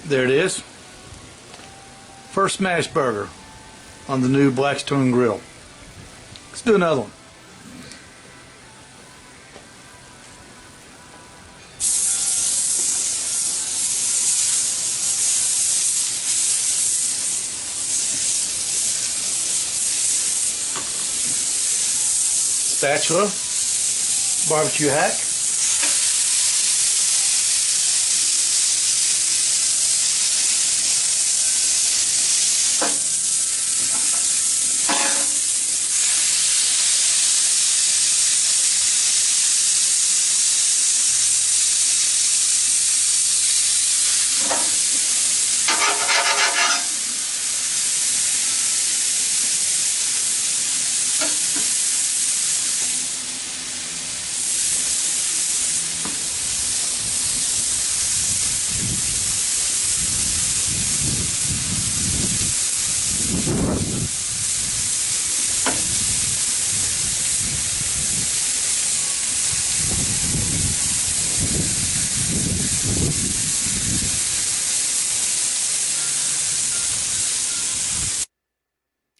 There it is. First smash burger on the new Blackstone Grill. Let's do another one. Spatula, barbecue hack.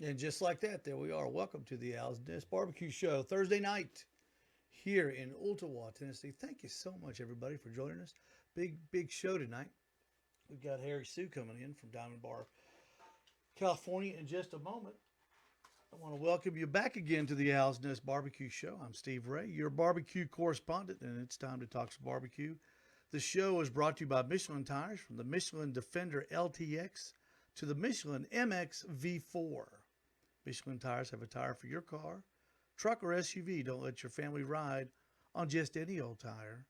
And just like that, there we are. Welcome to the Al's Nest Barbecue Show, Thursday night here in Ooltewah, Tennessee. Thank you so much, everybody, for joining us. Big show tonight. We've got Harry Sue coming in from Diamond Bar, California in just a moment. I want to welcome you back again to the Al's Nest Barbecue Show. I'm Steve Ray, your barbecue correspondent, and it's time to talk some barbecue. The show is brought to you by Michelin Tires, from the Michelin Defender LTX to the Michelin MX V4. Michelin Tires have a tire for your car, truck, or SUV. Don't let your family ride on just any old tire.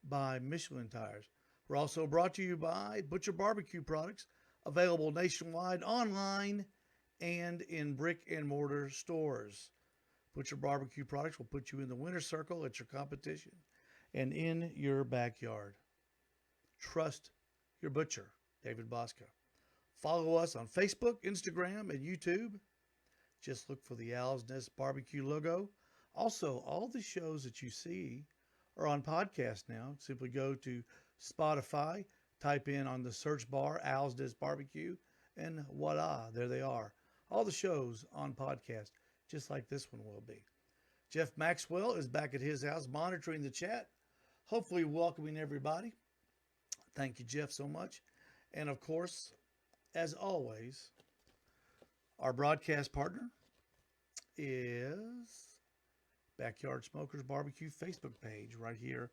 By Michelin Tires. We're also brought to you by Butcher Barbecue Products, available nationwide, online, and in brick and mortar stores. Butcher Barbecue Products will put you in the winner's circle at your competition and in your backyard. Trust your butcher, David Bosco. Follow us on Facebook, Instagram, and YouTube. Just look for the Al's Nest Barbecue logo. Also, all the shows that you see are on podcast now. Simply go to Spotify, type in on the search bar Al's Nest Barbecue, and voila, there they are. All the shows on podcast, just like this one will be. Jeff Maxwell is back at his house monitoring the chat, hopefully welcoming everybody. Thank you, Jeff, so much. And of course, as always, our broadcast partner is Backyard Smokers Barbecue Facebook page right here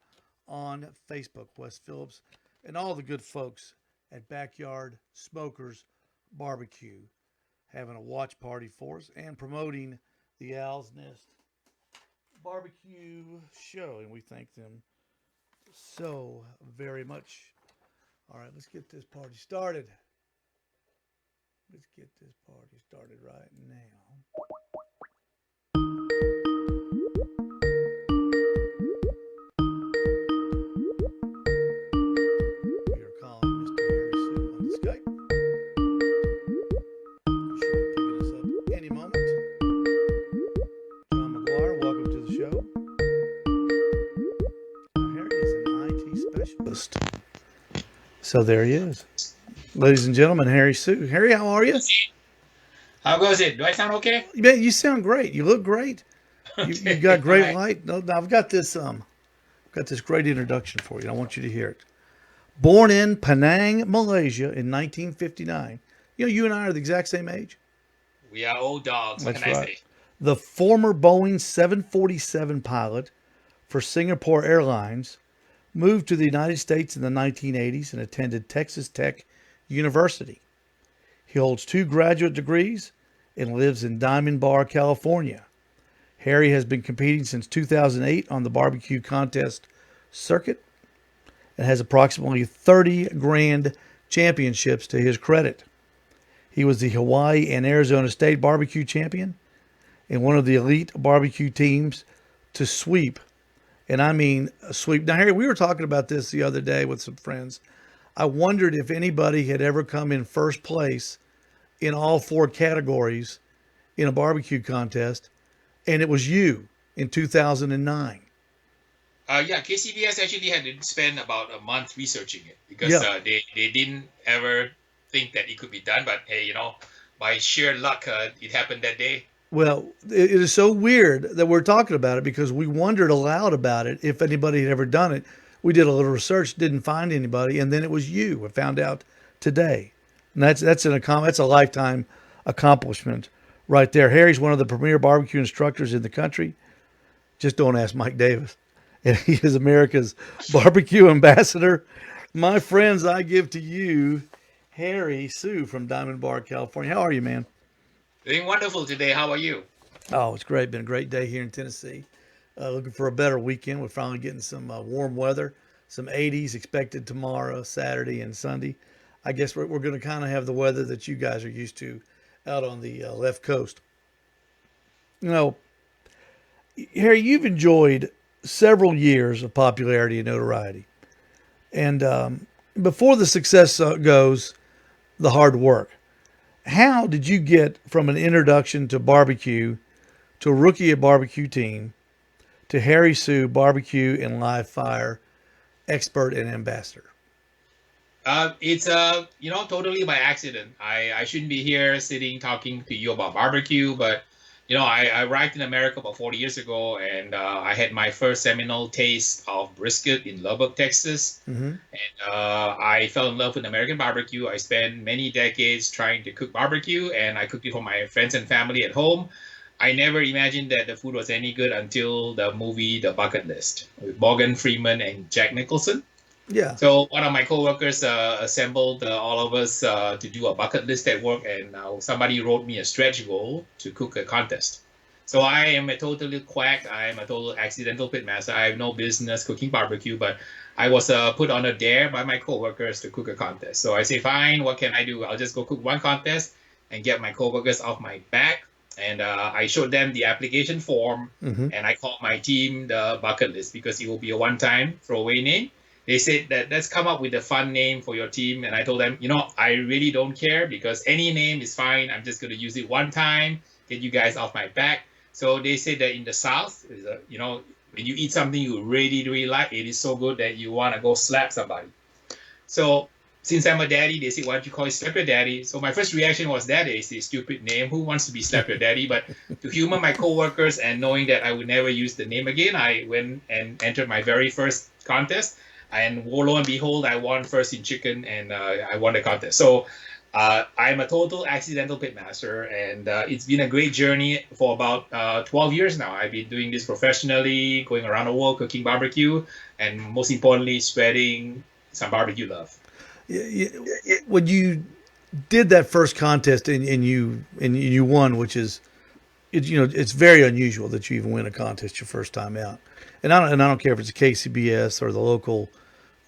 on Facebook. Wes Phillips and all the good folks at Backyard Smokers Barbecue having a watch party for us and promoting the Al's Nest Barbecue Show, and we thank them so very much. All right, let's get this party started. Let's get this party started right now. We are calling Mr. Harry Sue on the Skype. He should be picking us up any moment. John McGuire, welcome to the show. Now, Harry is an IT specialist. So there he is. Ladies and gentlemen, Harry Sue. Harry, how are you? How goes it? Do I sound okay? Man, you sound great. You look great. You got great light. No, I've got this great introduction for you. I want you to hear it. Born in Penang, Malaysia in 1959. You know, you and I are the exact same age. We are old dogs. That's what can I right. say? The former Boeing 747 pilot for Singapore Airlines moved to the United States in the 1980s and attended Texas Tech University. He holds 2 graduate degrees and lives in Diamond Bar, California. Harry has been competing since 2008 on the barbecue contest circuit and has approximately 30 grand championships to his credit. He was the Hawaii and Arizona State barbecue champion and one of the elite barbecue teams to sweep. And I mean sweep. Now, Harry, we were talking about this the other day with some friends. I wondered if anybody had ever come in first place in all 4 categories in a barbecue contest, and it was you in 2009. Yeah, KCBS actually had to spend about a month researching it because Yeah. they didn't ever think that it could be done. But hey, by sheer luck, it happened that day. Well, it is so weird that we're talking about it because we wondered aloud about it if anybody had ever done it. We did a little research, didn't find anybody, and then it was you. We found out today, and that's a lifetime accomplishment right there. Harry's one of the premier barbecue instructors in the country. Just don't ask Mike Davis, and he is America's barbecue ambassador. My friends, I give to you Harry Sue from Diamond Bar, California. How are you, man? Doing wonderful today. How are you? Oh, it's great. Been a great day here in Tennessee. Looking for a better weekend. We're finally getting some warm weather, some 80s expected tomorrow, Saturday, and Sunday. I guess we're going to kind of have the weather that you guys are used to out on the left coast. You know, Harry, you've enjoyed several years of popularity and notoriety. And before the success goes, the hard work. How did you get from an introduction to barbecue to a rookie at barbecue team to Harry Sue barbecue and live fire expert and ambassador? It's totally by accident. I shouldn't be here sitting talking to you about barbecue, but I arrived in America about 40 years ago, and I had my first seminal taste of brisket in Lubbock, Texas. Mm-hmm. I fell in love with American barbecue. I spent many decades trying to cook barbecue, and I cooked it for my friends and family at home. I never imagined that the food was any good until the movie The Bucket List with Morgan Freeman and Jack Nicholson. Yeah. So one of my coworkers assembled all of us to do a bucket list at work, and somebody wrote me a stretch goal to cook a contest. So I am a total quack. I am a total accidental pitmaster. I have no business cooking barbecue, but I was put on a dare by my coworkers to cook a contest. So I say, fine, what can I do? I'll just go cook one contest and get my coworkers off my back. And I showed them the application form, Mm-hmm. and I called my team the bucket list because it will be a one-time throwaway name. They said that let's come up with a fun name for your team. And I told them, I really don't care because any name is fine. I'm just going to use it one time, get you guys off my back. So they said that in the South, when you eat something you really, really like, it is so good that you want to go slap somebody. So since I'm a daddy, they said, why don't you call it Slap Your Daddy? So my first reaction was, that is a stupid name. Who wants to be Slap Your Daddy? But to humor my coworkers and knowing that I would never use the name again, I went and entered my very first contest. And lo and behold, I won first in chicken, and I won the contest. So I'm a total accidental pitmaster, and it's been a great journey for about 12 years now. I've been doing this professionally, going around the world, cooking barbecue, and most importantly, spreading some barbecue love. When you did that first contest and you won, which is it's very unusual that you even win a contest your first time out. And I don't care if it's a KCBS or the local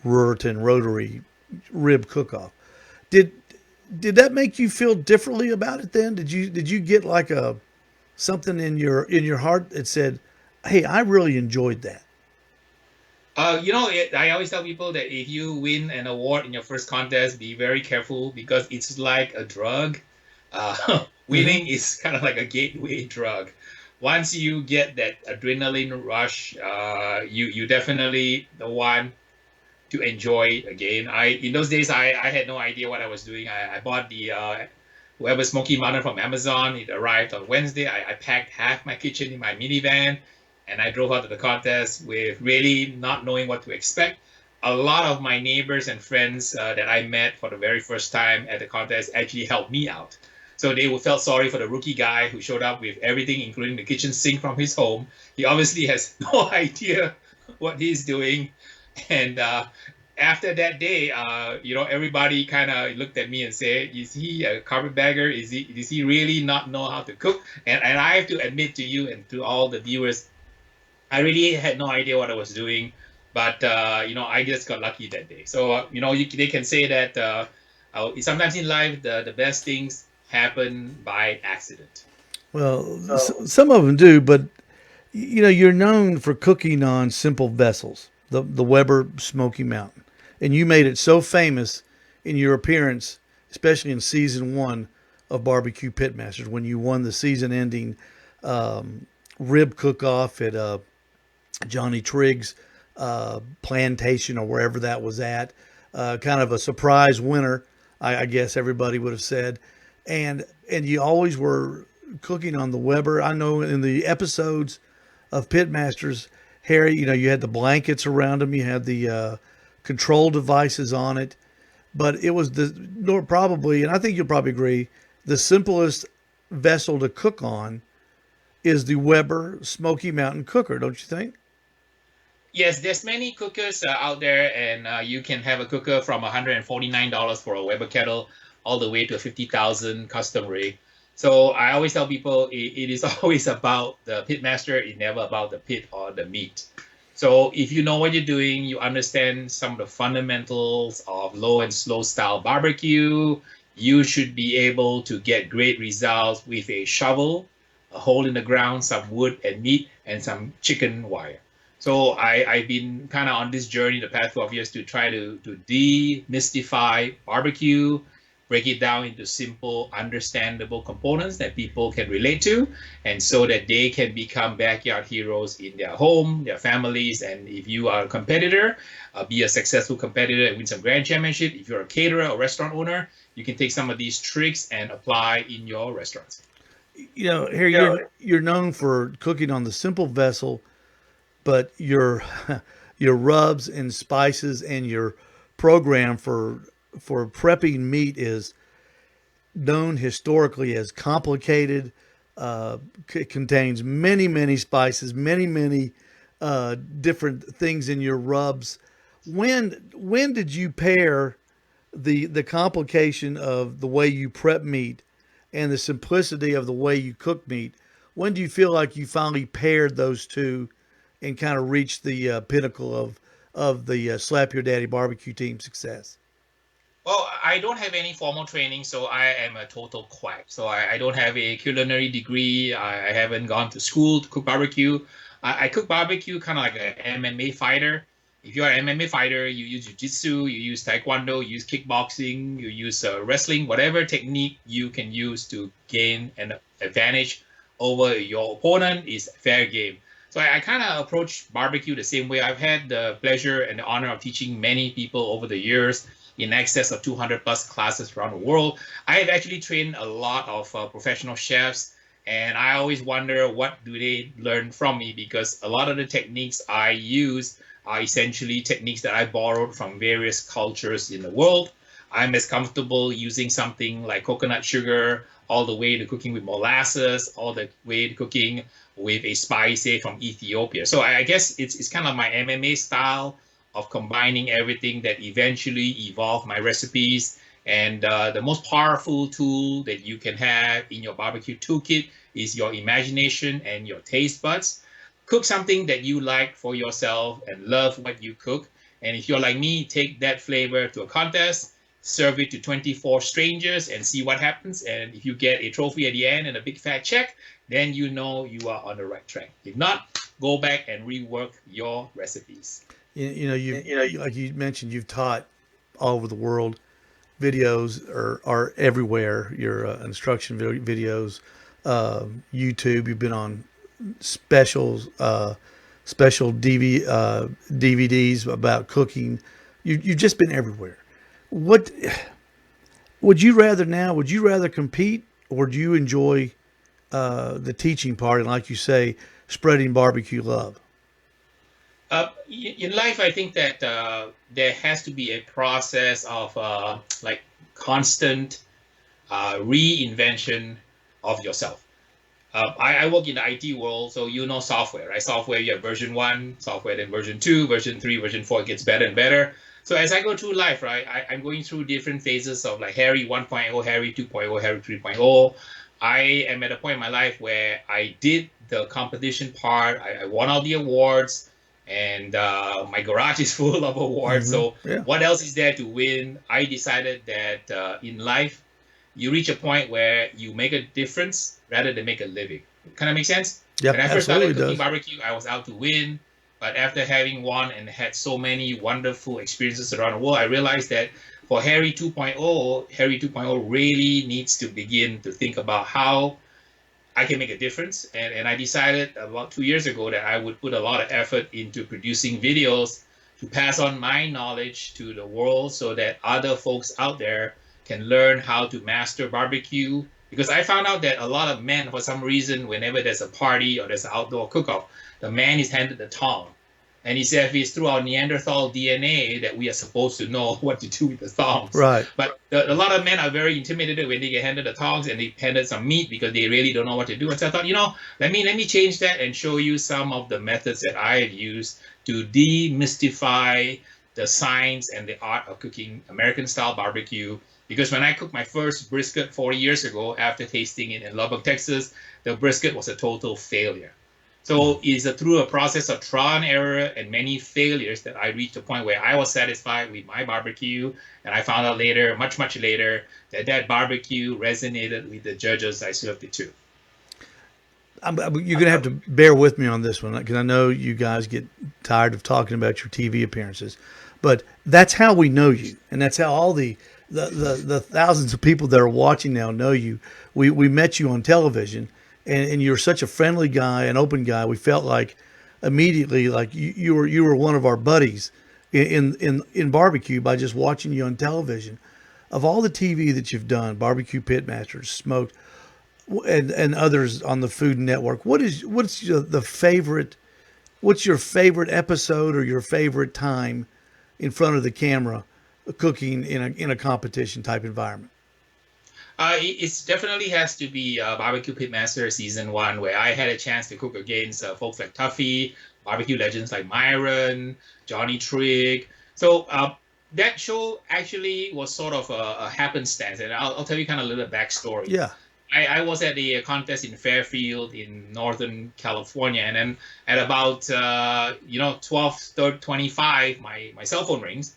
Ruritan Rotary rib cook-off. Did did that make you feel differently about it then? Did you get like a something in your heart that said, "Hey, I really enjoyed that." I always tell people that if you win an award in your first contest, be very careful because it's like a drug. Hmm. Winning is kind of like a gateway drug. Once you get that adrenaline rush, you definitely the one to enjoy it again. In those days I had no idea what I was doing. I bought the Weber Smoky Mountain from Amazon. It arrived on Wednesday. I packed half my kitchen in my minivan and I drove out to the contest with really not knowing what to expect. A lot of my neighbors and friends that I met for the very first time at the contest actually helped me out. So they felt sorry for the rookie guy who showed up with everything, including the kitchen sink from his home. He obviously has no idea what he's doing. And after that day, everybody kind of looked at me and said, "Is he a carpetbagger? Does he really not know how to cook?" And I have to admit to you and to all the viewers, I really had no idea what I was doing, but I just got lucky that day. So they can say that sometimes in life the best things happen by accident. Well, some of them do, but you're known for cooking on simple vessels, the Weber Smoky Mountain, and you made it so famous in your appearance, especially in season one of Barbecue Pitmasters when you won the season-ending rib cook-off at Johnny Triggs plantation or wherever that was at. Kind of a surprise winner, I guess everybody would have said. And you always were cooking on the Weber. I know in the episodes of Pitmasters, Harry, you had the blankets around them, you had the control devices on it, but it was probably, and I think you'll probably agree, the simplest vessel to cook on is the Weber Smoky Mountain cooker, don't you think? Yes, there's many cookers out there, and you can have a cooker from $149 for a Weber kettle all the way to a 50,000 custom rig. So I always tell people it is always about the pitmaster, it's never about the pit or the meat. So if you know what you're doing, you understand some of the fundamentals of low and slow style barbecue, you should be able to get great results with a shovel, a hole in the ground, some wood and meat, and some chicken wire. So I've been kind of on this journey the past 12 years to try to demystify barbecue, break it down into simple, understandable components that people can relate to, and so that they can become backyard heroes in their home, their families. And if you are a competitor, be a successful competitor and win some grand championship. If you're a caterer or restaurant owner, you can take some of these tricks and apply in your restaurants. Here you're known for cooking on the simple vessel, but your your rubs and spices and your program for prepping meat is known historically as complicated. It contains many spices, many different things in your rubs. When did you pair the complication of the way you prep meat and the simplicity of the way you cook meat? When do you feel like you finally paired those two and kind of reached the pinnacle of the Slap Your Daddy barbecue team success? Well, I don't have any formal training, so I am a total quack. So I don't have a culinary degree. I haven't gone to school to cook barbecue. I cook barbecue kind of like an MMA fighter. If you're an MMA fighter, you use jiu-jitsu, you use taekwondo, you use kickboxing, you use wrestling, whatever technique you can use to gain an advantage over your opponent is fair game. So I kind of approach barbecue the same way. I've had the pleasure and the honor of teaching many people over the years in excess of 200 plus classes around the world. I have actually trained a lot of professional chefs, and I always wonder what do they learn from me, because a lot of the techniques I use are essentially techniques that I borrowed from various cultures in the world. I'm as comfortable using something like coconut sugar all the way to cooking with molasses, all the way to cooking with a spice, say, from Ethiopia. So I guess it's kind of my MMA style of combining everything that eventually evolved my recipes. And the most powerful tool that you can have in your barbecue toolkit is your imagination and your taste buds. Cook something that you like for yourself and love what you cook. And if you're like me, take that flavor to a contest, serve it to 24 strangers and see what happens. And if you get a trophy at the end and a big fat check, then you know you are on the right track. If not, go back and rework your recipes. Like you mentioned, you've taught all over the world. Videos are everywhere. Your instruction videos, YouTube. You've been on specials, special DVDs about cooking. You've just been everywhere. What would you rather now? Would you rather compete, or do you enjoy the teaching part and, like you say, spreading barbecue love? In life, I think that there has to be a process of like constant reinvention of yourself. I work in the IT world, so software, right? Software, you have version 1, software, then version 2, version 3, version 4, it gets better and better. So as I go through life, right, I'm going through different phases of like Harry 1.0, Harry 2.0, Harry 3.0. I am at a point in my life where I did the competition part. I won all the awards, and my garage is full of awards. Mm-hmm. So what else is there to win? I decided that in life, you reach a point where you make a difference rather than make a living. Kind of make sense? Yeah, when I first started cooking does. barbecue, I was out to win. But after having won and had so many wonderful experiences around the world, I realized that for Harry 2.0, Harry 2.0 really needs to begin to think about how I can make a difference. And I decided about 2 years ago that I would put a lot of effort into producing videos to pass on my knowledge to the world so that other folks out there can learn how to master barbecue. Because I found out that a lot of men, for some reason, whenever there's a party or there's an outdoor cook-off, the man is handed the tong. And he said it's through our Neanderthal DNA that we are supposed to know what to do with the thongs. Right. But a lot of men are very intimidated when they get handed the tongs and they handed some meat because they really don't know what to do. And so I thought, let me change that and show you some of the methods that I have used to demystify the science and the art of cooking American style barbecue. Because when I cooked my first brisket 40 years ago, after tasting it in Lubbock, Texas, the brisket was a total failure. So it's through a process of trial and error and many failures that I reached a point where I was satisfied with my barbecue. And I found out later, much, much later, that barbecue resonated with the judges I served it to. You're going to have to bear with me on this one because I know you guys get tired of talking about your TV appearances. But that's how we know you. And that's how all the thousands of people that are watching now know you. We met you on television. And you're such a friendly guy, an open guy. We felt like immediately like you were one of our buddies in barbecue by just watching you on television. Of all the TV that you've done, Barbecue Pitmasters, Smoked, and others on the Food Network, what's your favorite episode or your favorite time in front of the camera cooking in a competition type environment? It definitely has to be Barbecue Pitmaster Season 1, where I had a chance to cook against folks like Tuffy, barbecue legends like Myron, Johnny Trigg. So that show actually was sort of a happenstance, and I'll tell you kind of a little backstory. Yeah. I was at a contest in Fairfield in Northern California, and then at about 12:25, my cell phone rings.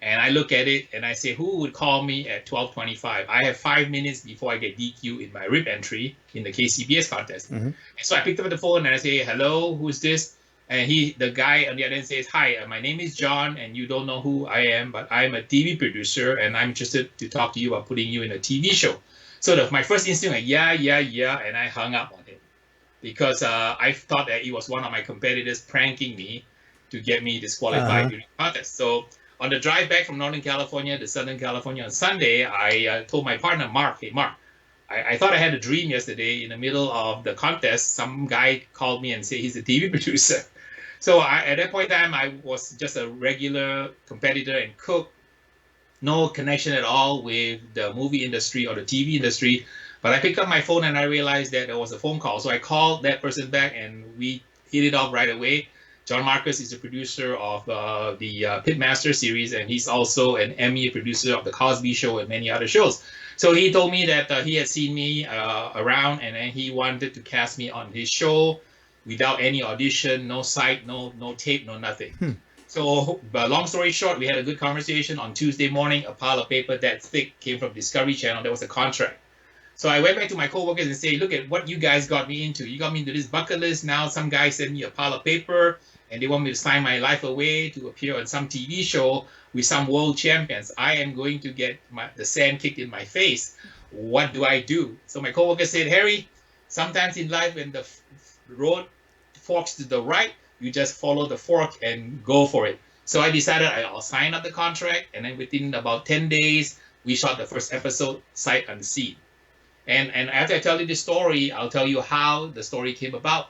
And I look at it and I say, who would call me at 12:25? I have 5 minutes before I get DQ in my RIP entry in the KCBS contest. Mm-hmm. And so I picked up the phone and I say, hello, who's this? And the guy on the other end says, hi, my name is John, and you don't know who I am, but I'm a TV producer and I'm interested to talk to you about putting you in a TV show. So my first instinct, like, yeah, and I hung up on him because I thought that he was one of my competitors pranking me to get me disqualified during the contest. So on the drive back from Northern California to Southern California on Sunday, I told my partner, Mark, hey, Mark, I thought I had a dream yesterday in the middle of the contest. Some guy called me and said he's a TV producer. So at that point in time, I was just a regular competitor and cook. No connection at all with the movie industry or the TV industry. But I picked up my phone and I realized that there was a phone call. So I called that person back and we hit it off right away. John Marcus is the producer of the Pitmaster series, and he's also an Emmy producer of The Cosby Show and many other shows. So he told me that he had seen me around, and then he wanted to cast me on his show without any audition, no site, no tape, no nothing. So long story short, we had a good conversation. On Tuesday morning, a pile of paper that thick came from Discovery Channel. There was a contract. So I went back to my coworkers and said, look at what you guys got me into. You got me into this bucket list. Now some guy sent me a pile of paper and they want me to sign my life away to appear on some TV show with some world champions. I am going to get the sand kicked in my face. What do I do? So my coworker said, Harry, sometimes in life when the road forks to the right, you just follow the fork and go for it. So I decided I'll sign up the contract, and then within about 10 days, we shot the first episode, sight unseen. And after I tell you this story, I'll tell you how the story came about.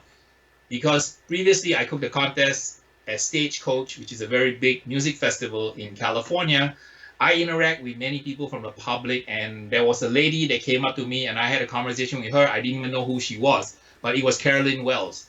Because previously I cooked a contest at Stagecoach, which is a very big music festival in California. I interact with many people from the public, and there was a lady that came up to me and I had a conversation with her. I didn't even know who she was, but it was Carolyn Wells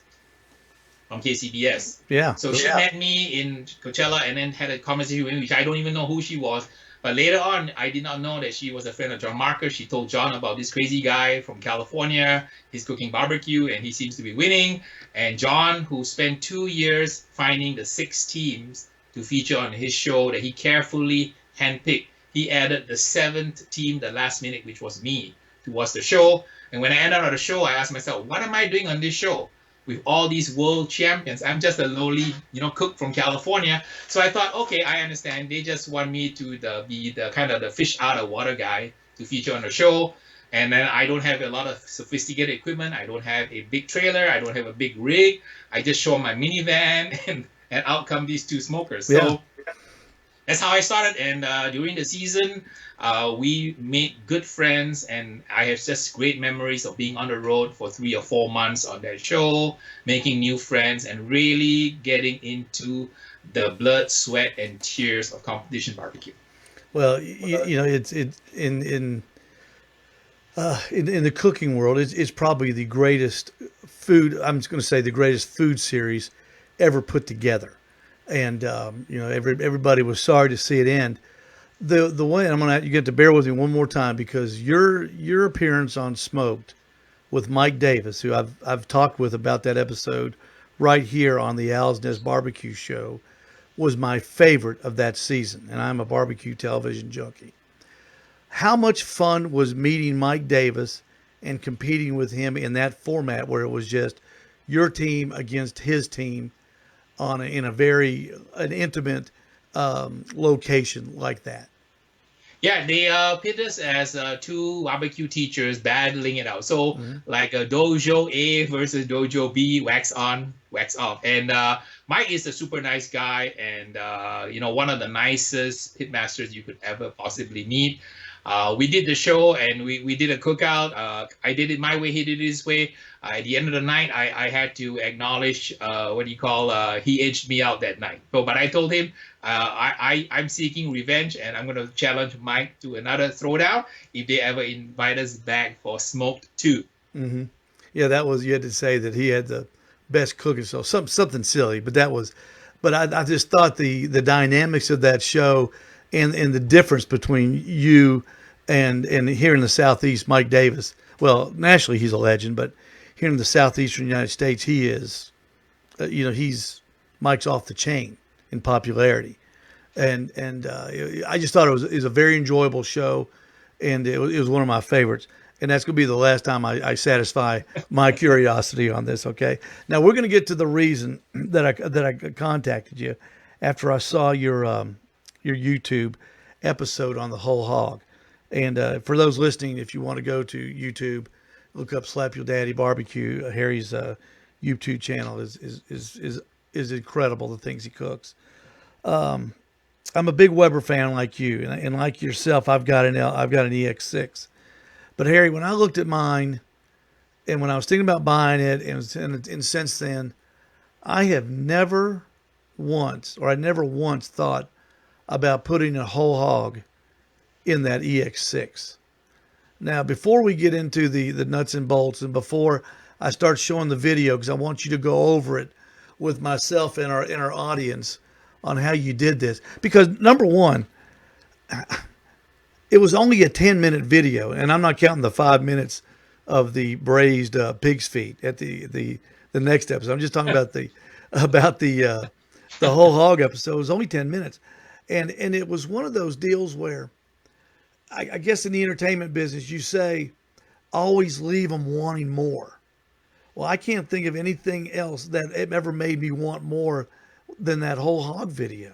from KCBS. Yeah. So she met me in Coachella and then had a conversation with me, which I don't even know who she was. But later on, I did not know that she was a friend of John Marcus. She told John about this crazy guy from California. He's cooking barbecue and he seems to be winning. And John, who spent 2 years finding the 6 teams to feature on his show that he carefully handpicked, he added the 7th team the last minute, which was me, towards the show. And when I ended on the show, I asked myself, what am I doing on this show with all these world champions? I'm just a lowly, cook from California. So I thought, okay, I understand. They just want me to be the kind of the fish out of water guy to feature on the show. And then I don't have a lot of sophisticated equipment. I don't have a big trailer. I don't have a big rig. I just show my minivan, and out come these two smokers. Yeah. So that's how I started. And during the season, we made good friends, and I have just great memories of being on the road for 3 or 4 months on that show, making new friends, and really getting into the blood, sweat, and tears of competition barbecue. Well, it's in the cooking world, it's probably the greatest food. I'm just going to say the greatest food series ever put together, and everybody was sorry to see it end. The way you get to bear with me one more time, because your appearance on Smoked with Mike Davis, who I've talked with about that episode right here on the Owl's Nest Barbecue Show, was my favorite of that season, and I'm a barbecue television junkie. How much fun was meeting Mike Davis and competing with him in that format where it was just your team against his team in an intimate location like that? Yeah, they pit us as two barbecue teachers battling it out. So like a dojo A versus dojo B, wax on, wax off. And Mike is a super nice guy, and one of the nicest pitmasters you could ever possibly meet. We did the show, and we did a cookout. I did it my way, he did it his way. At the end of the night, I had to acknowledge he edged me out that night. But I told him I'm seeking revenge, and I'm going to challenge Mike to another throwdown if they ever invite us back for Smoked 2. Mm-hmm. Yeah, you had to say that he had the best cooking show, something silly, but I just thought the dynamics of that show and the difference between you and here in the Southeast, Mike Davis. Well, nationally he's a legend, but here in the Southeastern United States, he is, Mike's off the chain in popularity, and I just thought it was a very enjoyable show, and it was one of my favorites. And that's going to be the last time I satisfy my curiosity on this. Okay, now we're going to get to the reason that I contacted you after I saw your YouTube episode on the whole hog. And for those listening, if you want to go to YouTube, look up Slap Your Daddy Barbecue. Harry's YouTube channel is incredible. The things he cooks. I'm a big Weber fan like you, and like yourself, I've got an EX6. But Harry, when I looked at mine, and when I was thinking about buying it, and since then, I never once thought about putting a whole hog in that EX6. Now, before we get into the nuts and bolts, and before I start showing the video, because I want you to go over it with myself and our audience on how you did this, because number one, it was only a 10-minute video, and I'm not counting the 5 minutes of the braised pig's feet at the next episode. I'm just talking about the whole hog episode. It was only 10 minutes, and it was one of those deals where I guess in the entertainment business you say always leave them wanting more. Well, I can't think of anything else that ever made me want more than that whole hog video,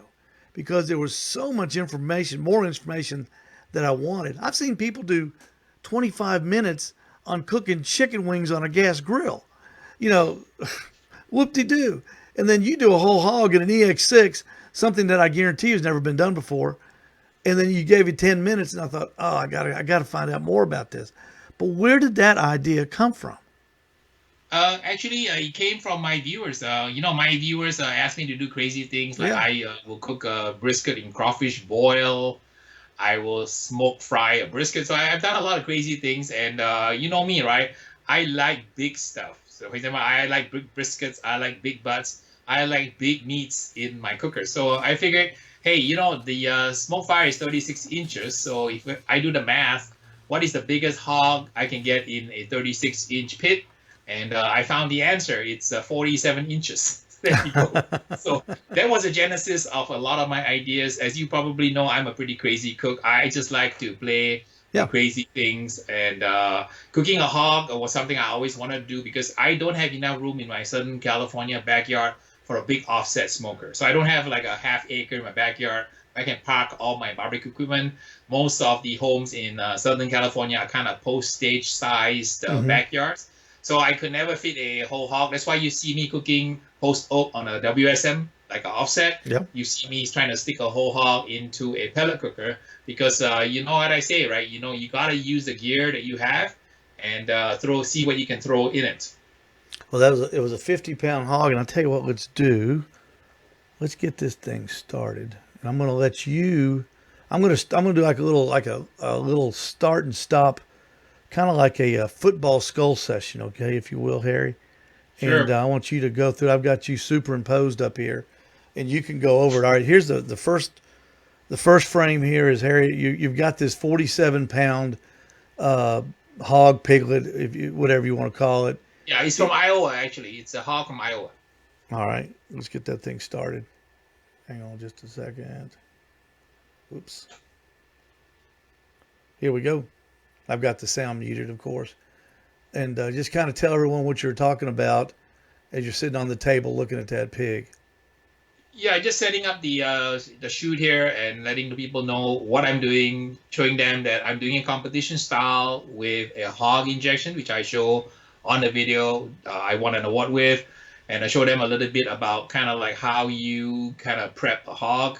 because there was so much information, more information that I wanted. I've seen people do 25 minutes on cooking chicken wings on a gas grill. Whoop-de-doo. And then you do a whole hog in an EX6, something that I guarantee has never been done before. And then you gave it 10 minutes, and I thought, oh, I gotta find out more about this. But where did that idea come from? Actually, it came from my viewers. My viewers asked me to do crazy things. Like I will cook a brisket in crawfish boil. I will smoke fry a brisket. So I've done a lot of crazy things. And you know me, right? I like big stuff. So for example, I like big briskets. I like big butts. I like big meats in my cooker. So I figured, hey, the smoke fire is 36 inches. So if I do the math, what is the biggest hog I can get in a 36-inch pit? And I found the answer. It's 47 inches. There you go. So that was a genesis of a lot of my ideas. As you probably know, I'm a pretty crazy cook. I just like to play crazy things. And cooking a hog was something I always wanted to do, because I don't have enough room in my Southern California backyard for a big offset smoker. So I don't have like a half acre in my backyard. I can park all my barbecue equipment. Most of the homes in Southern California are kind of post-stage sized backyards. So I could never fit a whole hog. That's why you see me cooking post oak on a WSM, like an offset. Yep. You see me trying to stick a whole hog into a pellet cooker because you know what I say, right? You know, you got to use the gear that you have and see what you can throw in it. Well, it was a 50-pound hog, and I'll tell you what, let's do. Let's get this thing started. And I'm going to let you. I'm going to do like a little start and stop, kind of like a football skull session, okay, if you will, Harry. Sure. And I want you to go through. I've got you superimposed up here, and you can go over it. All right, here's the first frame here is Harry. You've got this 47-pound hog piglet, whatever you want to call it. Yeah, he's from Iowa, actually. It's a hog from Iowa. All right, let's get that thing started. Hang on just a second. Oops. Here we go. I've got the sound muted, of course. And just kind of tell everyone what you're talking about as you're sitting on the table looking at that pig. Yeah, just setting up the shoot here and letting the people know what I'm doing, showing them that I'm doing a competition style with a hog injection, which I show on the video. I won an award with, and I show them a little bit about kind of like how you kind of prep a hog.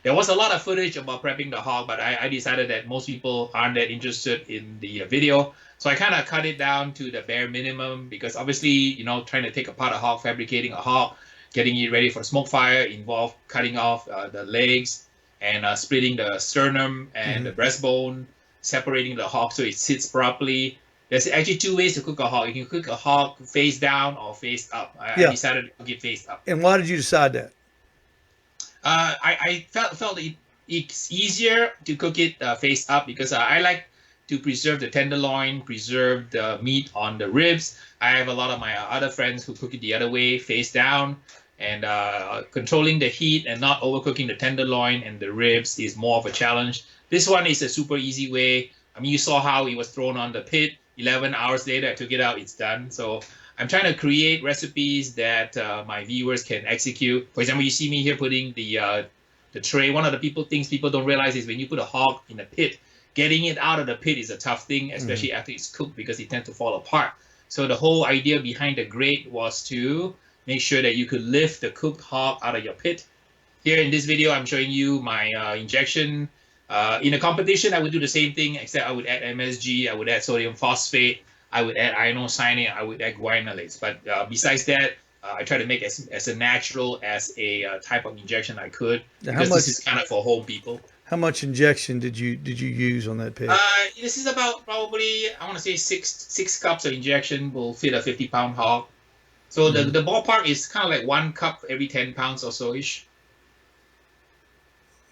There was a lot of footage about prepping the hog, but I decided that most people aren't that interested in the video. So I kind of cut it down to the bare minimum because obviously, you know, trying to take apart a hog, fabricating a hog, getting it ready for smoke fire involved cutting off the legs and splitting the sternum and the breastbone, separating the hog so it sits properly. There's actually two ways to cook a hog. You can cook a hog face down or face up. I decided to cook it face up. And why did you decide that? I felt it's easier to cook it face up because I like to preserve the tenderloin, preserve the meat on the ribs. I have a lot of my other friends who cook it the other way, face down, and controlling the heat and not overcooking the tenderloin and the ribs is more of a challenge. This one is a super easy way. I mean, you saw how it was thrown on the pit. 11 hours later, I took it out. It's done. So I'm trying to create recipes that my viewers can execute. For example, you see me here putting the tray. One of the things people don't realize is when you put a hog in a pit, getting it out of the pit is a tough thing, especially after it's cooked because it tends to fall apart. So the whole idea behind the grate was to make sure that you could lift the cooked hog out of your pit. Here in this video, I'm showing you my injection. In a competition, I would do the same thing, except I would add MSG, I would add sodium phosphate, I would add inosine, I would add guanylate. But besides that, I try to make as a natural as a type of injection I could, because this is kind of for home people. How much injection did you use on that pig? This is about probably, I want to say six cups of injection will fit a 50-pound hog. So the ballpark is kind of like 1 cup every 10 pounds or so ish.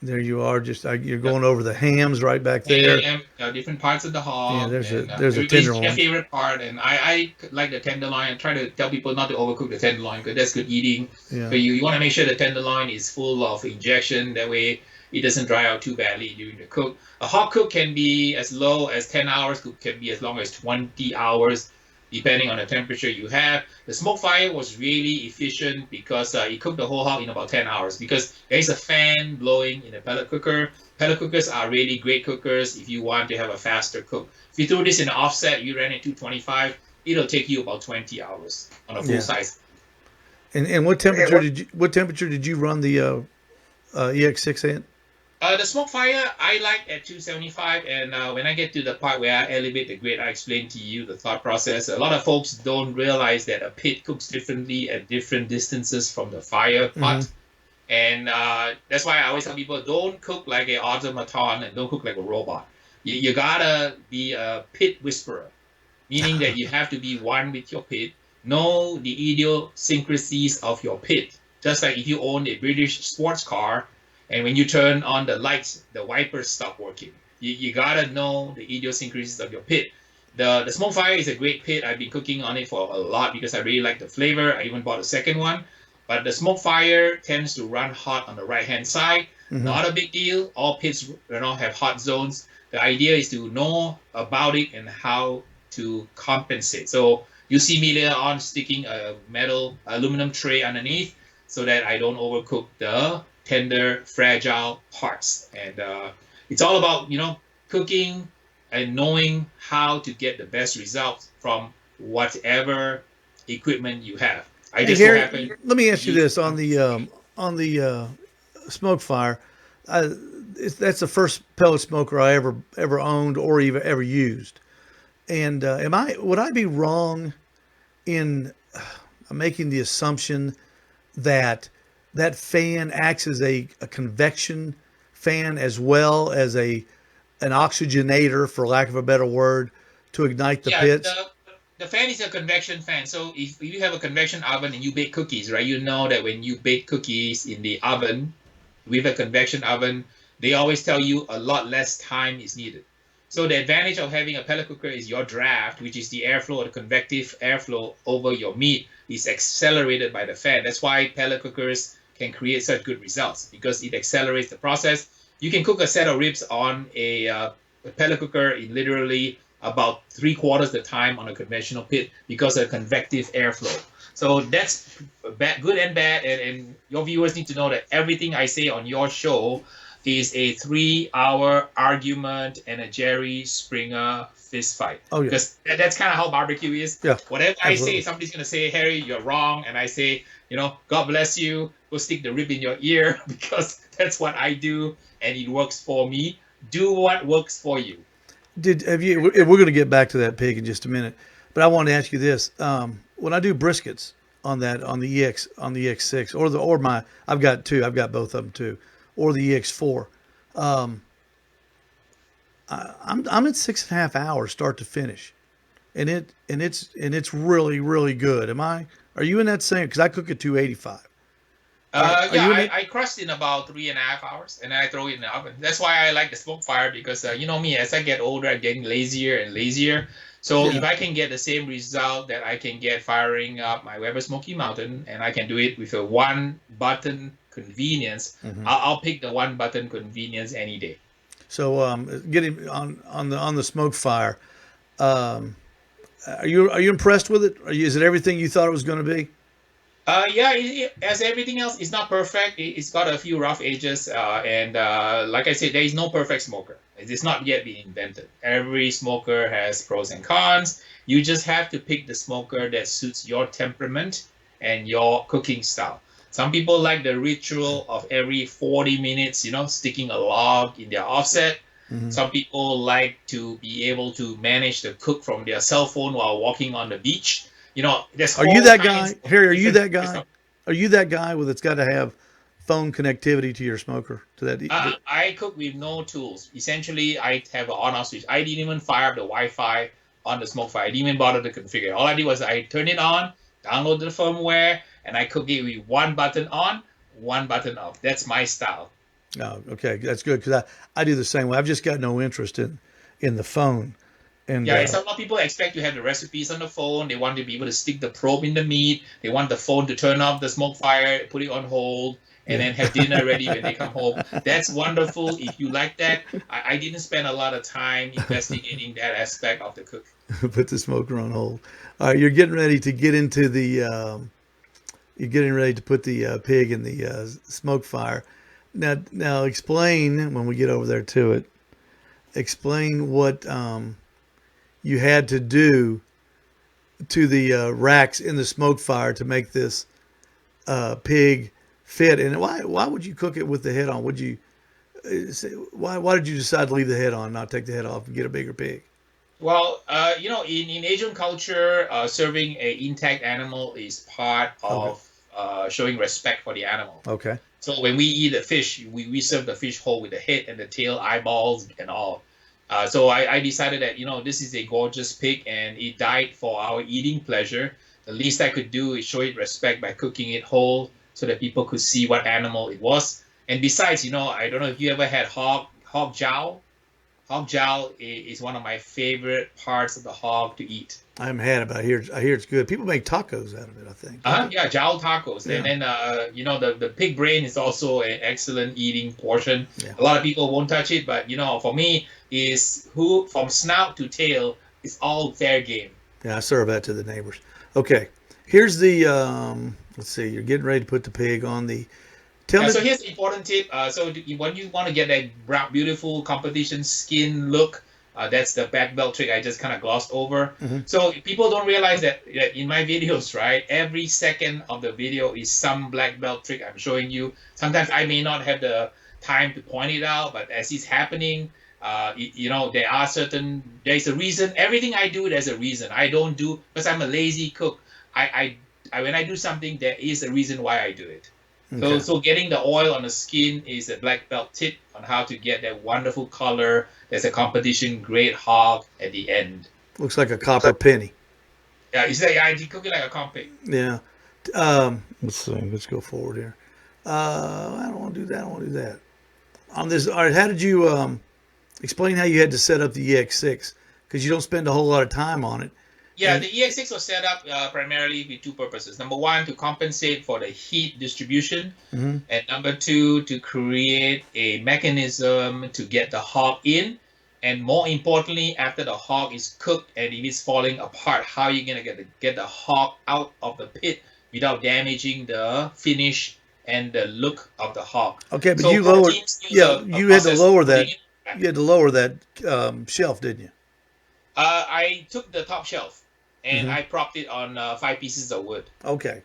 There you are, just you're going over the hams right back there. Different parts of the hog. Yeah, there's a tenderloin. My favorite part, and I like the tenderloin. I try to tell people not to overcook the tenderloin because that's good eating. Yeah. So you want to make sure the tenderloin is full of injection. That way it doesn't dry out too badly during the cook. A hog cook can be as low as 10 hours, can be as long as 20 hours, depending on the temperature you have. The smoke fire was really efficient because it cooked the whole hog in about 10 hours because there is a fan blowing in a pellet cooker. Pellet cookers are really great cookers if you want to have a faster cook. If you throw this in an offset, you ran it 225, it'll take you about 20 hours on a full size. And what temperature did you run the EX6 in? The smoke fire, I like at 275, and when I get to the part where I elevate the grate, I explain to you the thought process. A lot of folks don't realize that a pit cooks differently at different distances from the fire pot. And that's why I always tell people, don't cook like an automaton and don't cook like a robot. You gotta be a pit whisperer, meaning that you have to be one with your pit, know the idiosyncrasies of your pit. Just like if you own a British sports car, and when you turn on the lights, the wipers stop working. You gotta know the idiosyncrasies of your pit. The smoke fire is a great pit. I've been cooking on it for a lot because I really like the flavor. I even bought a second one. But the smoke fire tends to run hot on the right-hand side. Not a big deal. All pits have hot zones. The idea is to know about it and how to compensate. So you see me later on sticking a metal aluminum tray underneath. so that I don't overcook the tender, fragile parts. And it's all about, cooking and knowing how to get the best results from whatever equipment you have. I Hey, just so Harry, happen let me ask you use. this on the smoke fire. That's the first pellet smoker I ever owned or even ever used. And would I be wrong in making the assumption that that fan acts as a convection fan as well as an oxygenator, for lack of a better word, to ignite the Yeah, pits? the fan is a convection fan. So if you have a convection oven and you bake cookies, right? You know that when you bake cookies in the oven with a convection oven, they always tell you a lot less time is needed. So the advantage of having a pellet cooker is your draft, which is the airflow or the convective airflow over your meat, is accelerated by the fan. That's why pellet cookers can create such good results because it accelerates the process. You can cook a set of ribs on a pellet cooker in literally about 3/4 the time on a conventional pit because of convective airflow. So that's bad, good and bad. And your viewers need to know that everything I say on your show is a 3-hour argument and a Jerry Springer fist fight. Oh yeah, Because that's kind of how barbecue is. yeah, Whatever I say, absolutely. somebody's going to say, Harry, you're wrong. And I say, God bless you. Go stick the rib in your ear because that's what I do and it works for me. Do what works for you. We're going to get back to that pig in just a minute, but I wanted to ask you this: when I do briskets on the EX6 I've got two, I've got both of them too, or the EX4, I'm at 6.5 hours start to finish, and it's really really good. Are you in that same? Because I cook at 285. Are Yeah, you in I, it? I crushed in about 3.5 hours and then I throw it in the oven. That's why I like the smoke fire because you know me, as I get older, I'm getting lazier and lazier. So if Yeah. I can get the same result that I can get firing up my Weber Smoky Mountain and I can do it with a one button convenience, Hmm. I'll pick the one button convenience any day. So getting on the smoke fire. Um, are you impressed with it? Is it everything you thought it was going to be? Yeah, as everything else, it's not perfect. It's got a few rough edges, and like I said, there is no perfect smoker. It is not yet been invented. Every smoker has pros and cons. You just have to pick the smoker that suits your temperament and your cooking style. Some people like the ritual of every 40 minutes, sticking a log in their offset. Hmm. Some people like to be able to manage the cook from their cell phone while walking on the beach. There's Are you whole that kinds guy, of Harry? Are you different that types guy? of. Are you that guy with that's got to have phone connectivity to your smoker to that? I cook with no tools. Essentially, I have an on-off switch. I didn't even fire up the Wi-Fi on the smoke fire. I didn't even bother to configure it. All I did was I turned it on, download the firmware, and I cook it with one button on, one button off. That's my style. Oh, okay, that's good because I do the same way. I've just got no interest in the phone, and Yeah, and some people expect to have the recipes on the phone. They want to be able to stick the probe in the meat. They want the phone to turn off the smoke fire, put it on hold, and yeah. then have dinner ready when they come home. That's wonderful. If you like that, I didn't spend a lot of time investigating that aspect of the cook. Put the smoker on hold. All right, you're getting ready to get into the. You're getting ready to put the pig in the smoke fire. Now explain when we get over there to it. Explain what you had to do to the racks in the smoke fire to make this pig fit. And why would you cook it with the head on? Would you why did you decide to leave the head on, not take the head off, and get a bigger pig? Well, in Asian culture, serving a intact animal is part Okay, of showing respect for the animal. okay, So when we eat a fish, we serve the fish whole with the head and the tail, eyeballs, and all. So I decided that, this is a gorgeous pig and it died for our eating pleasure. The least I could do is show it respect by cooking it whole so that people could see what animal it was. And besides, I don't know if you ever had hog jowl. Hog jowl is one of my favorite parts of the hog to eat. I haven't had it, but I hear it's good. People make tacos out of it, I think, don't they? Yeah, jowl tacos. And Yeah, then, the pig brain is also an excellent eating portion. yeah. A lot of people won't touch it, but, for me, is who from snout to tail is all fair game. Yeah, I serve that to the neighbors. Okay, here's the Let's see. You're getting ready to put the pig on the. Tell Yeah, me. so here's the important tip. When you want to get that brown, beautiful competition skin look, that's the black belt trick I just kind of glossed over. Mm-hmm. So people don't realize that in my videos, right, every second of the video is some black belt trick I'm showing you. Sometimes I may not have the time to point it out, but as it's happening, there's a reason. Everything I do, there's a reason. I don't do because I'm a lazy cook. When I do something, there is a reason why I do it. Okay. So getting the oil on the skin is a black belt tip on how to get that wonderful color. There's a competition grade hog at the end. Looks like a copper penny. Yeah, you say I cook it like a compy. Yeah. Let's see. Let's go forward here. I don't want to do that. I don't want to do that. On this, all right. How did you explain how you had to set up the EX6? Because you don't spend a whole lot of time on it. Yeah, the EX6 was set up primarily with two purposes. Number one, to compensate for the heat distribution. Mm-hmm. And number two, to create a mechanism to get the hog in. And more importantly, after the hog is cooked and if it's falling apart, how are you going to get the hog out of the pit without damaging the finish and the look of the hog. Okay, but So you lowered. teams use Yeah, a you had to process lower of that. putting it- You had to lower that shelf, didn't you? I took the top shelf and Mhm. I propped it on 5 pieces of wood. Okay.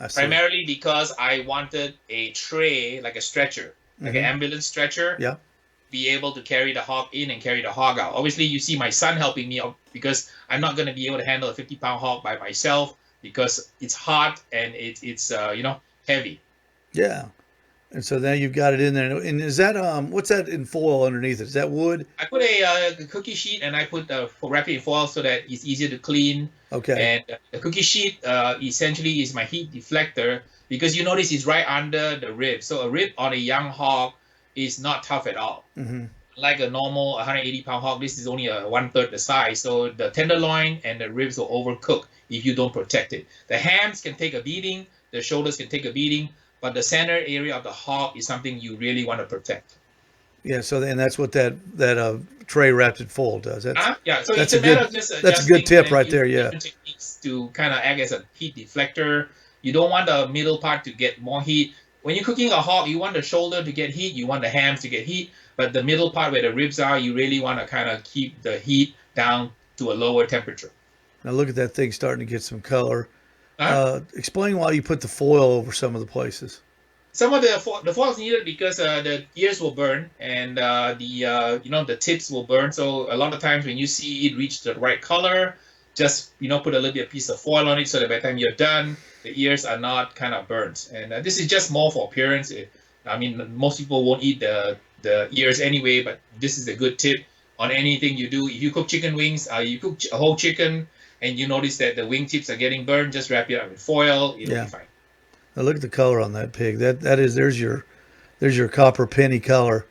I see. Primarily because I wanted a tray, like a stretcher, like an Mhm. ambulance stretcher, Yeah. be able to carry the hog in and carry the hog out. Obviously, you see my son helping me out because I'm not going to be able to handle a 50-pound hog by myself because it's hot and it's heavy. Yeah. And so now you've got it in there. And is that what's that in foil underneath it? Is that wood? I put a cookie sheet and I put wrap it in foil so that it's easier to clean. Okay. And the cookie sheet essentially is my heat deflector because you notice it's right under the rib. So a rib on a young hog is not tough at all. Mm-hmm. Like a normal 180-pound hog, this is only a 1/3 the size. So the tenderloin and the ribs will overcook if you don't protect it. The hams can take a beating, the shoulders can take a beating, but the center area of the hog is something you really want to protect. Yeah. So and that's what that tray wrapped in foil does. That's Yeah, so that's it's a a matter good- of just that's a good adjusting tip and right using there, yeah. different techniques to kind of act as a heat deflector. You don't want the middle part to get more heat. When you're cooking a hog, you want the shoulder to get heat, you want the hams to get heat, but the middle part where the ribs are, you really want to kind of keep the heat down to a lower temperature. now look at that thing starting to get some color. Uh-huh. Explain why you put the foil over some of the places. Some of the foil is needed because the ears will burn and the tips will burn. So a lot of times when you see it reach the right color, just put a little bit of piece of foil on it so that by the time you're done, the ears are not kind of burnt. And this is just more for appearance. I mean, most people won't eat the ears anyway, but this is a good tip on anything you do. If you cook chicken wings, you cook a whole chicken and you notice that the wing tips are getting burned, just wrap it up in foil. It'll Yeah. be fine. Now look at the color on that pig. There's your copper penny color,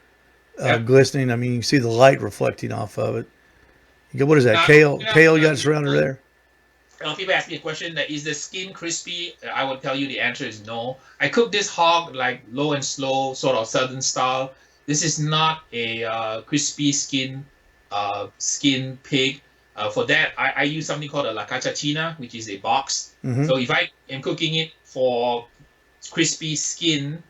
Yeah. glistening. I mean, you can see the light reflecting off of it. What is that? Now, Kale? you know, Kale you got uh, surrounded there? People ask me a question that is the skin crispy? I would tell you the answer is no. I cook this hog like low and slow, sort of southern style. This is not a crispy skin pig. For that, I use something called a la cachachina, which is a box. Mhm. So if I am cooking it for crispy skin,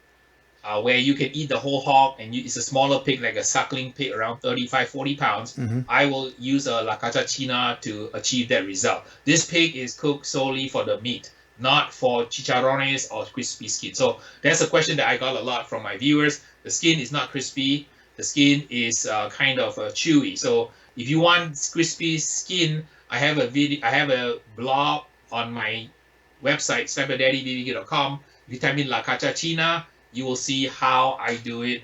where you can eat the whole hog and it's a smaller pig, like a suckling pig around 35-40 pounds, Mhm. I will use a la cachachina to achieve that result. This pig is cooked solely for the meat, not for chicharrones or crispy skin. So that's a question that I got a lot from my viewers. The skin is not crispy. The skin is kind of chewy. So if you want crispy skin, I have a blog on my website, snapperDaddyBBQ.com. If you type in La Cachachina, you will see how I do it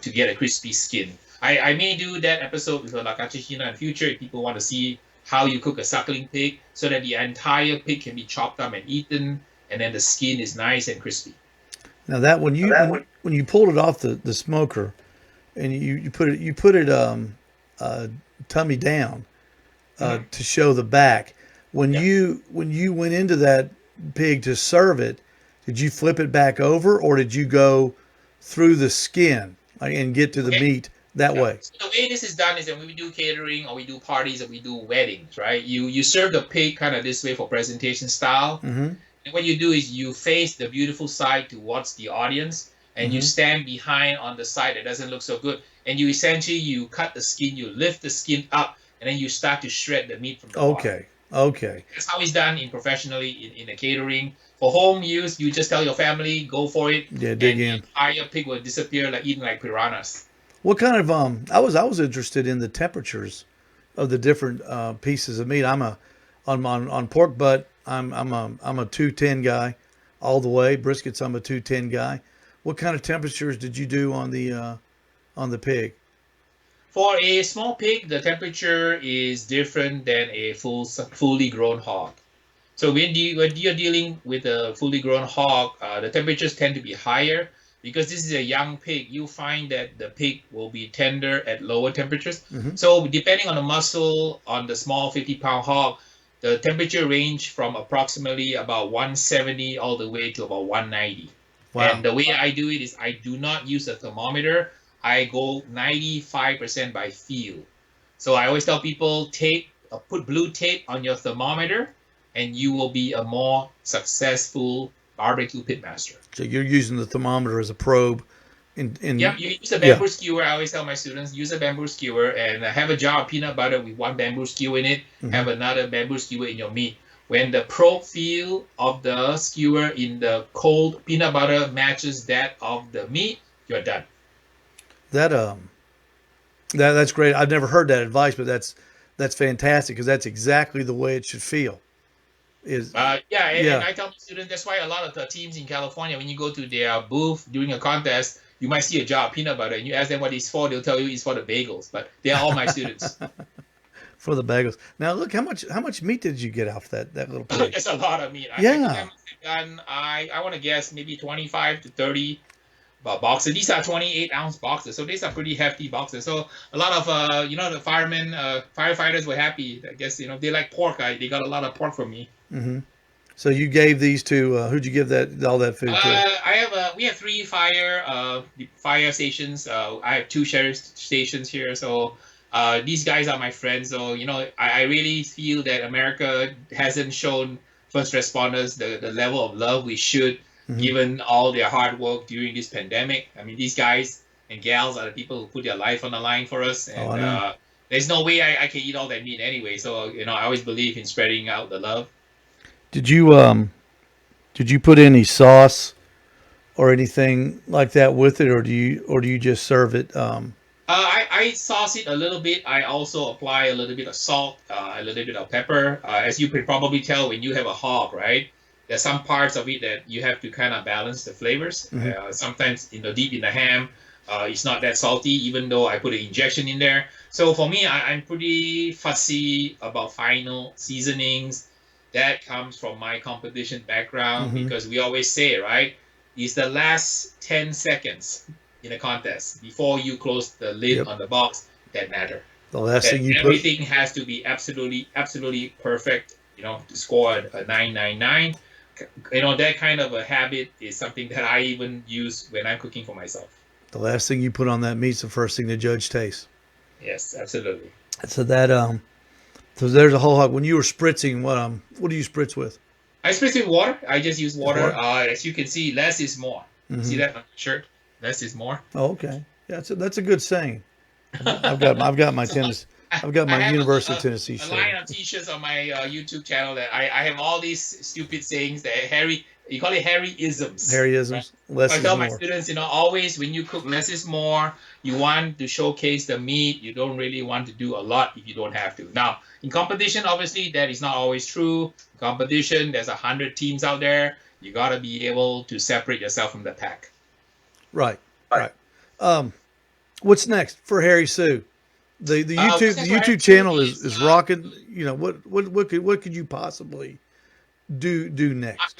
to get a crispy skin. I may do that episode with La Cachachina in future if people want to see how you cook a suckling pig so that the entire pig can be chopped up and eaten, and then the skin is nice and crispy. Now that when you pulled it off the smoker, and you put it tummy down Mhm. to show the back. When Yeah. you went into that pig to serve it, did you flip it back over or did you go through the skin and get to the Okay. meat that way? So the way this is done is that when we do catering or we do parties or we do weddings, right? You serve the pig kind of this way for presentation style. Mm-hmm. And what you do is you face the beautiful side towards the audience, and you Mhm. stand behind on the side that doesn't look so good. And you essentially you cut the skin, you lift the skin up, and then you start to shred the meat from the bottom. Okay. Okay. That's how it's done in professionally in a catering. For home use, you just tell your family, go for it, Yeah, dig and the in. entire pig will disappear like eating like piranhas. What kind of I was interested in the temperatures of the different pieces of meat. I'm a on pork butt. I'm a 210 guy all the way. Briskets, I'm a 210 guy. What kind of temperatures did you do on the pig? For a small pig, the temperature is different than a fully grown hog. So when you're dealing with a fully grown hog, the temperatures tend to be higher because this is a young pig. You find that the pig will be tender at lower temperatures. Hmm. So depending on the muscle on the small 50-pound hog, the temperature range from approximately about 170 all the way to about 190. Wow. And the way I do it is I do not use a thermometer. I go 95% by feel. So I always tell people put blue tape on your thermometer, and you will be a more successful barbecue pitmaster. So you're using the thermometer as a probe. In Yep, you use a Yeah. bamboo skewer. I always tell my students use a bamboo skewer and have a jar of peanut butter with one bamboo skewer in it. Have Hmm. another bamboo skewer in your meat. When the probe feel of the skewer in the cold peanut butter matches that of the meat, you're done. That that's great. I've never heard that advice, but that's fantastic because that's exactly the way it should feel. Is Yeah, and Yeah. I tell my students that's why a lot of the teams in California, when you go to their booth during a contest, you might see a jar of peanut butter, and you ask them what it's for, they'll tell you it's for the bagels. But they're all my students. For the bagels. Now look how much meat did you get off that little pig? That's a lot of meat. I think I Yeah. must have done, I want to guess maybe 25 to 30 boxes. These are 28-ounce boxes, so these are pretty hefty boxes. So a lot of the firemen, firefighters were happy. I guess they like pork. They got a lot of pork from me. Hmm. So you gave these to who'd you give that all that food to? We have three fire stations. I have two sheriff stations here. So these guys are my friends. So I really feel that America hasn't shown first responders the level of love we should, Hmm. given all their hard work during this pandemic. I mean, these guys and gals are the people who put their life on the line for us, Oh, and I know. there's no way I can eat all that meat anyway. So I always believe in spreading out the love. Did you did you put any sauce or anything like that with it, or do you just serve it? I sauce it a little bit. I also apply a little bit of salt, a little bit of pepper. As you can probably tell, when you have a hog, right? There's some parts of it that you have to kind of balance the flavors. Hmm. Sometimes, deep in the ham, it's not that salty, even though I put an injection in there. So for me, I'm pretty fussy about final seasonings. That comes from my competition background Hmm. because we always say, right? It's the last 10 seconds in a contest before you close the lid Yep. on the box that matter. The last That thing you put. everything has to be absolutely, absolutely perfect, to score a 999. That kind of a habit is something that I even use when I'm cooking for myself. The last thing you put on that meat's the first thing the judge tastes. Yes, absolutely. So so there's a whole hog. When you were spritzing, what do you spritz with? I spritz with water. I just use Just water. water? As you can see, less is more. See Hmm. that on the shirt? Less is more. Oh, okay. Yeah, that's a good saying. I've got my tennis. I've got I my have University of Tennessee a shirt. line of t-shirts on my YouTube channel that I have all these stupid sayings that you call it Harry-isms. Right? Harryisms. Less I is tell my more. students, always when you cook, less is more. You want to showcase the meat. You don't really want to do a lot if you don't have to. Now, in competition, obviously, that is not always true. In competition, there's 100 teams out there. You got to be able to separate yourself from the pack. Right. Right. Um, what's next for Harry Sue? The What's YouTube next the for Harry YouTube Sue channel is is, rocking. What could you possibly do next?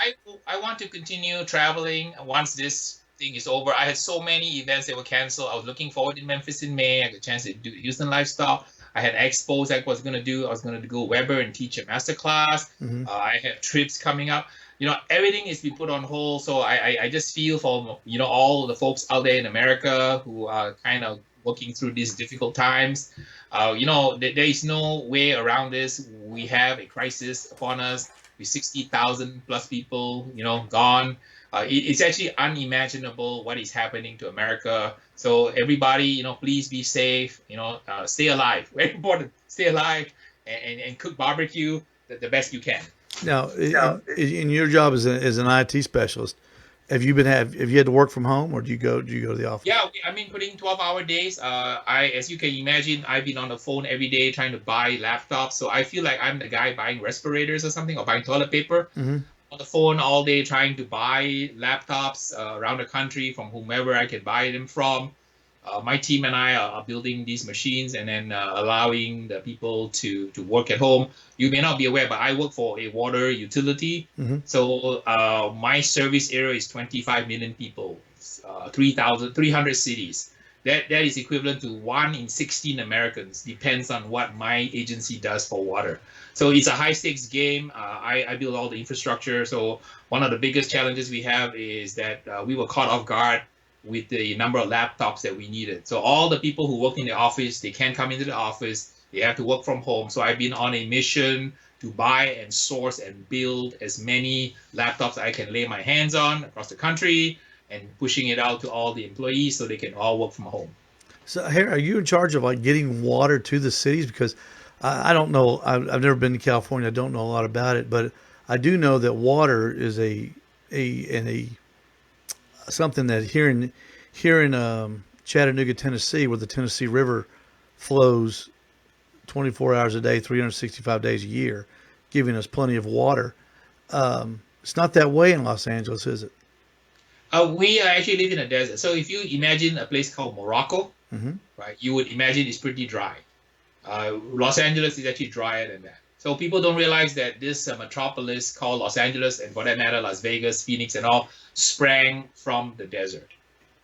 I want to continue traveling once this thing is over. I had so many events that were canceled. I was looking forward to Memphis in May. I got a chance to do Houston Livestock. I had expos I was going to do. I was going to go Weber and teach a master class. Hmm. I have trips coming up. Everything is being put on hold. So I just feel for, all the folks out there in America who are kind of working through these difficult times. There is no way around this. We have a crisis upon us. with 60,000 plus people, gone. It's actually unimaginable what is happening to America. So everybody, please be safe. Stay alive. Very important. Stay alive and cook barbecue the best you can. Now, in your job as an IT specialist, have you had to work from home, or do you go to the office? Yeah, I've been putting 12-hour days. As you can imagine, I've been on the phone every day trying to buy laptops. So I feel like I'm the guy buying respirators or something, or buying toilet paper. Mm-hmm. On the phone all day trying to buy laptops around the country from whomever I can buy them from. My team and I are building these machines and then allowing the people to work at home. You may not be aware, but I work for a water utility. Mm-hmm. So my service area is 25 million people, 300 cities. That is equivalent to 1 in 16 Americans, depends on what my agency does for water. So it's a high stakes game. I build all the infrastructure. So one of the biggest challenges we have is that we were caught off guard with the number of laptops that we needed. So all the people who work in the office, they can't come into the office. They have to work from home. So I've been on a mission to buy and source and build as many laptops I can lay my hands on across the country and pushing it out to all the employees so they can all work from home. So, Harry, are you in charge of like getting water to the cities? Because I don't know. I've never been to California. I don't know a lot about it, but I do know that water is something that here in Chattanooga, Tennessee, where the Tennessee River flows 24 hours a day, 365 days a year, giving us plenty of water. It's not that way in Los Angeles, is it? We actually live in a desert. So if you imagine a place called Morocco, Mm-hmm. right, you would imagine it's pretty dry. Los Angeles is actually drier than that. So people don't realize that this metropolis called Los Angeles, and for that matter, Las Vegas, Phoenix, and all, sprang from the desert.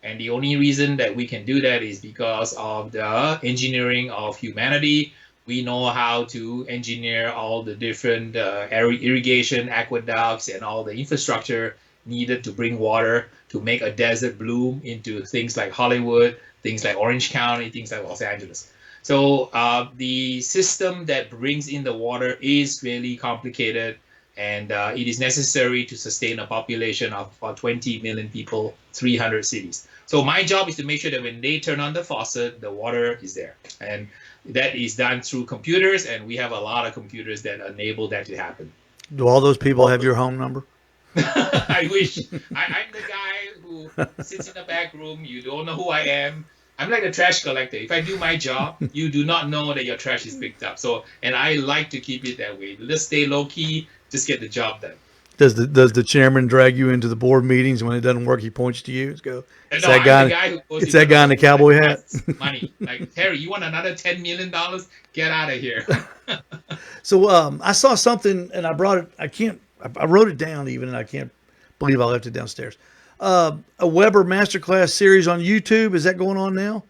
And the only reason that we can do that is because of the engineering of humanity. We know how to engineer all the different irrigation, aqueducts, and all the infrastructure needed to bring water to make a desert bloom into things like Hollywood, things like Orange County, things like Los Angeles. So the system that brings in the water is really complicated, and it is necessary to sustain a population of about 20 million people, 300 cities. So my job is to make sure that when they turn on the faucet, the water is there. And that is done through computers, and we have a lot of computers that enable that to happen. Do all those people have your home number? I wish. I'm the guy who sits in the back room. You don't know who I am. I'm like a trash collector. If I do my job, you do not know that your trash is picked up. So, and I like to keep it that way. Let's stay low key. Just get the job done. Does the chairman drag you into the board meetings when it doesn't work? He points to you and go, "It's that guy. It's that guy in the cowboy hat." Money, like Harry, you want another $10 million? Get out of here. So I saw something and I brought it. I wrote it down even, and I can't believe I left it downstairs. A Weber Masterclass series on YouTube. Is that going on now?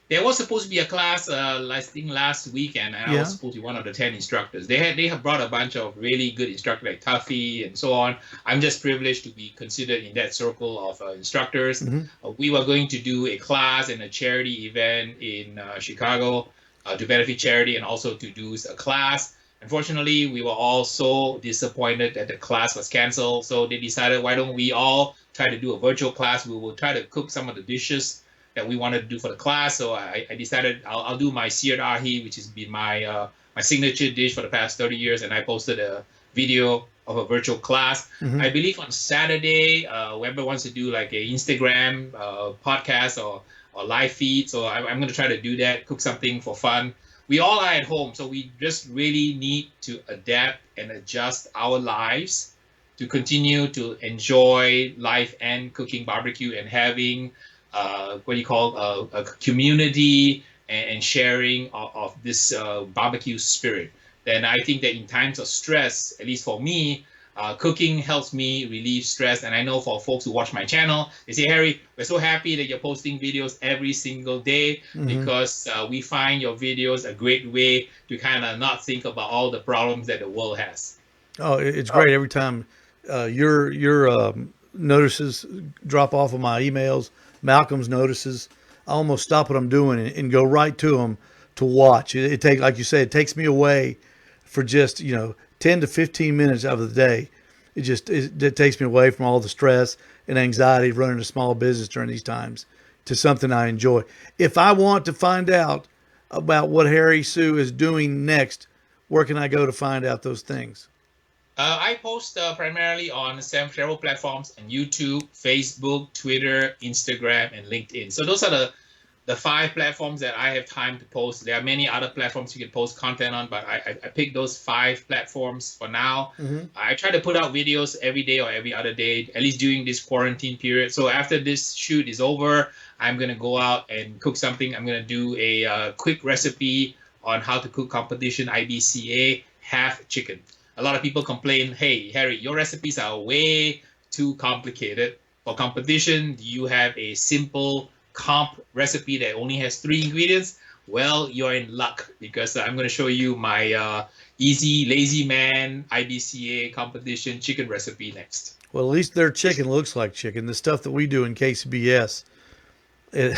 There was supposed to be a class, I think last weekend, and I was supposed to be one of the 10 instructors. They have brought a bunch of really good instructors like Tuffy and so on. I'm just privileged to be considered in that circle of instructors. Mm-hmm. We were going to do a class and a charity event in Chicago to benefit charity, and also to do a class. Unfortunately, we were all so disappointed that the class was canceled. So they decided, why don't we all try to do a virtual class? We will try to cook some of the dishes that we wanted to do for the class. So I decided I'll do my seared ahi, which has been my signature dish for the past 30 years. And I posted a video of a virtual class. Mm-hmm. I believe on Saturday, Weber wants to do like a Instagram podcast or live feed. So I'm going to try to do that, cook something for fun. We all are at home, so we just really need to adapt and adjust our lives to continue to enjoy life and cooking barbecue and having a community and sharing of this barbecue spirit. Then I think that in times of stress, at least for me, cooking helps me relieve stress. And I know for folks who watch my channel, they say, Harry, we're so happy that you're posting videos every single day, mm-hmm. because we find your videos a great way to kind of not think about all the problems that the world has. Oh, it's great. Every time your notices drop off of my emails, Malcolm's notices, I almost stop what I'm doing and go right to them to watch. It takes, like you said, it takes me away for just, 10 to 15 minutes out of the day. It takes me away from all the stress and anxiety of running a small business during these times to something I enjoy. If I want to find out about what Harry Sue is doing next, where can I go to find out those things? I post primarily on several platforms on YouTube, Facebook, Twitter, Instagram, and LinkedIn. So those are the 5 platforms that I have time to post. There are many other platforms you can post content on, but I picked those 5 platforms for now. I try to put out videos every day or every other day, at least during this quarantine period. So after this shoot is over, I'm going to go out and cook something. I'm going to do a quick recipe on how to cook competition IBCA half chicken. A lot of people complain, hey, Harry, your recipes are way too complicated. For competition, do you have a simple comp recipe that only has 3 ingredients? Well, you're in luck because I'm going to show you my easy lazy man IBCA competition chicken recipe next. Well, at least their chicken looks like chicken. The stuff that we do in KCBS, it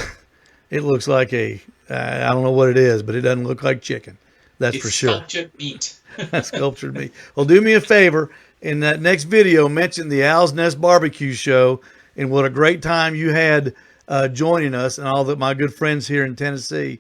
it looks like I don't know what it is, but it doesn't look like chicken. That's It's for sure. sculptured meat. Sculptured meat. Well, do me a favor. In that next video, mention the Owl's Nest Barbecue Show and what a great time you had joining us and all my good friends here in Tennessee.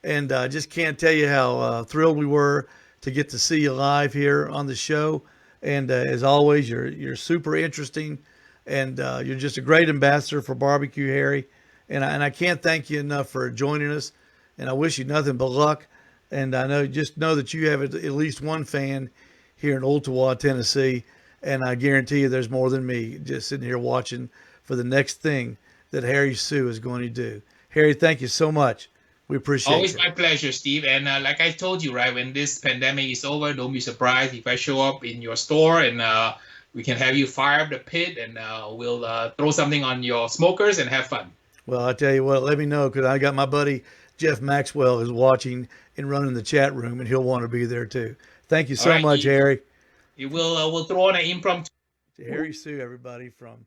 And I just can't tell you how thrilled we were to get to see you live here on the show. And as always, you're super interesting, and you're just a great ambassador for Barbecue, Harry. And I can't thank you enough for joining us. And I wish you nothing but luck. And I know that you have at least one fan here in Ooltewah, Tennessee, and I guarantee you there's more than me just sitting here watching for the next thing that Harry Sue is going to do. Harry, thank you so much. We appreciate it. Always my pleasure, Steve. And like I told you, right, when this pandemic is over, don't be surprised if I show up in your store and we can have you fire up the pit and we'll throw something on your smokers and have fun. Well, I tell you what, let me know because I got my buddy Jeff Maxwell is watching and running the chat room, and he'll want to be there too. Thank you so much, Harry. We'll throw on an impromptu. To Harry Sue, everybody from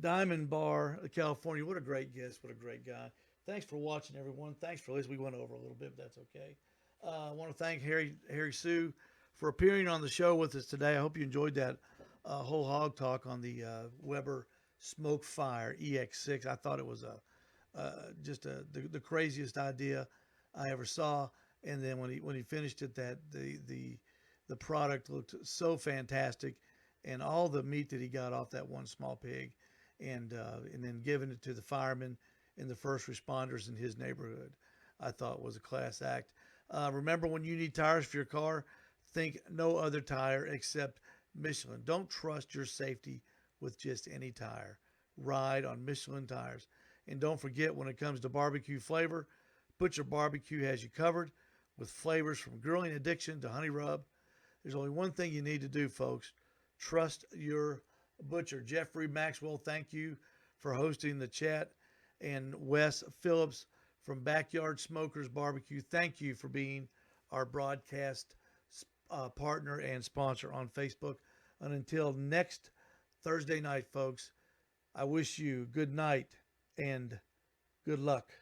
Diamond Bar, California. What a great guest. What a great guy. Thanks for watching, everyone. Thanks for listening. We went over a little bit, but that's okay. I want to thank Harry Sue for appearing on the show with us today. I hope you enjoyed that whole hog talk on the Weber Smoke Fire EX6. I thought it was the craziest idea I ever saw. And then when he finished it, that the product looked so fantastic, and all the meat that he got off that one small pig, and then giving it to the firemen and the first responders in his neighborhood, I thought was a class act. Remember, when you need tires for your car, think no other tire except Michelin. Don't trust your safety with just any tire. Ride on Michelin tires. And don't forget, when it comes to barbecue flavor, Butcher Barbecue has you covered with flavors from grilling addiction to honey rub. There's only one thing you need to do, folks. Trust your butcher. Jeffrey Maxwell, thank you for hosting the chat. And Wes Phillips from Backyard Smokers Barbecue, thank you for being our broadcast partner and sponsor on Facebook. And until next Thursday night, folks, I wish you good night and good luck.